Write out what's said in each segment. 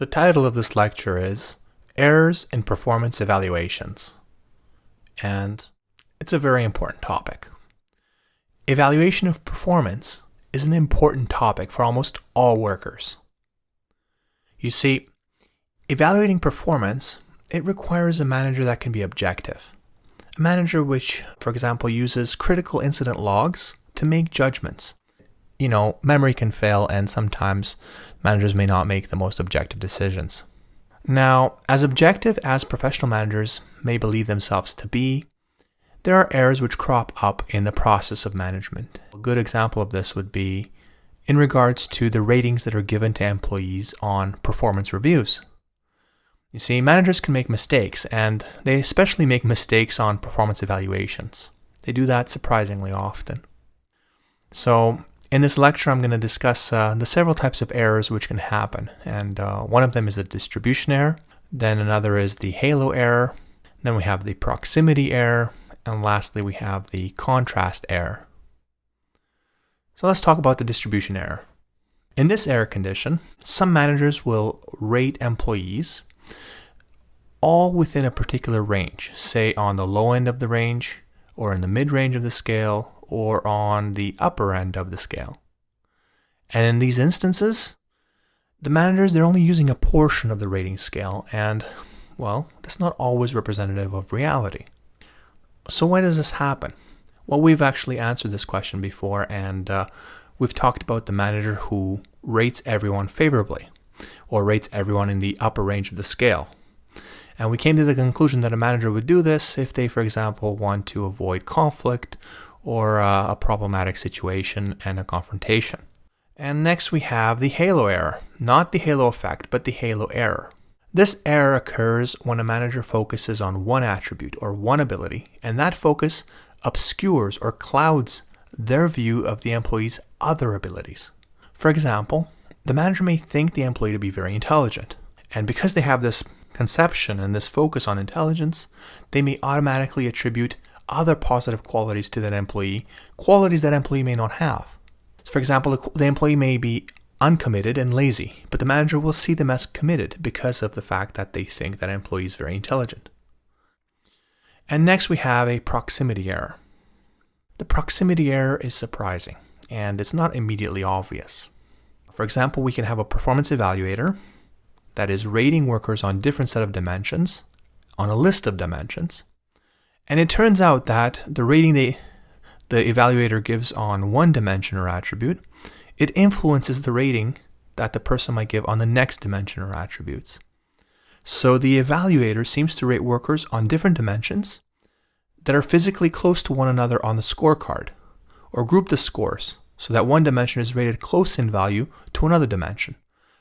The title of this lecture is Errors in Performance Evaluations, and it's a very important topic. Evaluation of performance is an important topic for almost all workers. You see, evaluating performance, it requires a manager that can be objective. A manager which, for example, uses critical incident logs to make judgments. Memory can fail and sometimes managers may not make the most objective decisions. Now, as objective as professional managers may believe themselves to be, there are errors which crop up in the process of management. A good example of this would be in regards to the ratings that are given to employees on performance reviews. You see, managers can make mistakes, and they especially make mistakes on performance evaluations. They do that surprisingly often. So, in this lecture, I'm going to discuss the several types of errors which can happen. And one of them is the distribution error. Then another is the halo error. Then we have the proximity error. And lastly, we have the contrast error. So let's talk about the distribution error. In this error condition, some managers will rate employees all within a particular range, say on the low end of the range, or in the mid-range of the scale, or on the upper end of the scale. And in these instances, the managers, they're only using a portion of the rating scale, and, well, that's not always representative of reality. So why does this happen? Well, we've actually answered this question before, and we've talked about the manager who rates everyone favorably, or rates everyone in the upper range of the scale. And we came to the conclusion that a manager would do this if they, for example, want to avoid conflict or a problematic situation and a confrontation. And next we have the halo error, not the halo effect, but the halo error. This error occurs when a manager focuses on one attribute or one ability, and that focus obscures or clouds their view of the employee's other abilities. For example, the manager may think the employee to be very intelligent, and because they have this conception and this focus on intelligence, they may automatically attribute other positive qualities to that employee, qualities that employee may not have. So for example, the employee may be uncommitted and lazy, but the manager will see them as committed because of the fact that they think that employee is very intelligent. And next we have a proximity error. The proximity error is surprising, and it's not immediately obvious. For example, we can have a performance evaluator that is rating workers on different set of dimensions, on a list of dimensions, and it turns out that the rating the evaluator gives on one dimension or attribute, it influences the rating that the person might give on the next dimension or attributes. So the evaluator seems to rate workers on different dimensions that are physically close to one another on the scorecard, or group the scores so that one dimension is rated close in value to another dimension.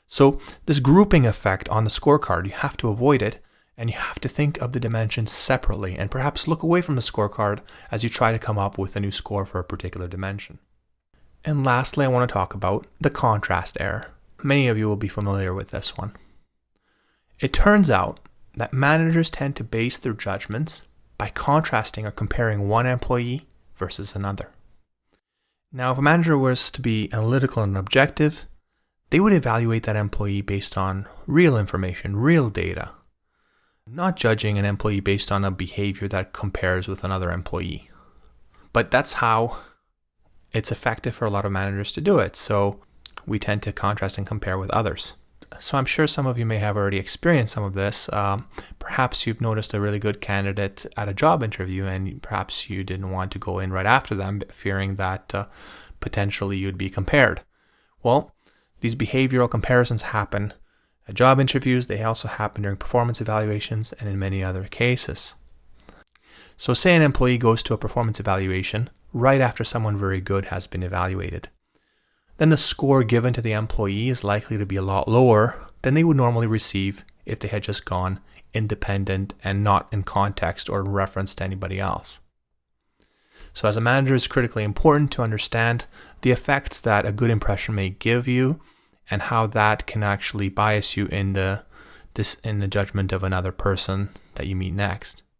So this grouping effect on the scorecard, you have to avoid it, and you have to think of the dimensions separately and perhaps look away from the scorecard as you try to come up with a new score for a particular dimension. And lastly, I want to talk about the contrast error. Many of you will be familiar with this one. It turns out that managers tend to base their judgments by contrasting or comparing one employee versus another. Now, if a manager was to be analytical and objective, they would evaluate that employee based on real information, real data, not judging an employee based on a behavior that compares with another employee. But that's how it's effective for a lot of managers to do it. So we tend to contrast and compare with others. So I'm sure some of you may have already experienced some of this. Perhaps you've noticed a really good candidate at a job interview and perhaps you didn't want to go in right after them, fearing that potentially you'd be compared. Well, these behavioral comparisons happen at job interviews. They also happen during performance evaluations and in many other cases. So say an employee goes to a performance evaluation right after someone very good has been evaluated. Then the score given to the employee is likely to be a lot lower than they would normally receive if they had just gone independent and not in context or reference to anybody else. So as a manager, it's critically important to understand the effects that a good impression may give you and how that can actually bias you in the judgment of another person that you meet next.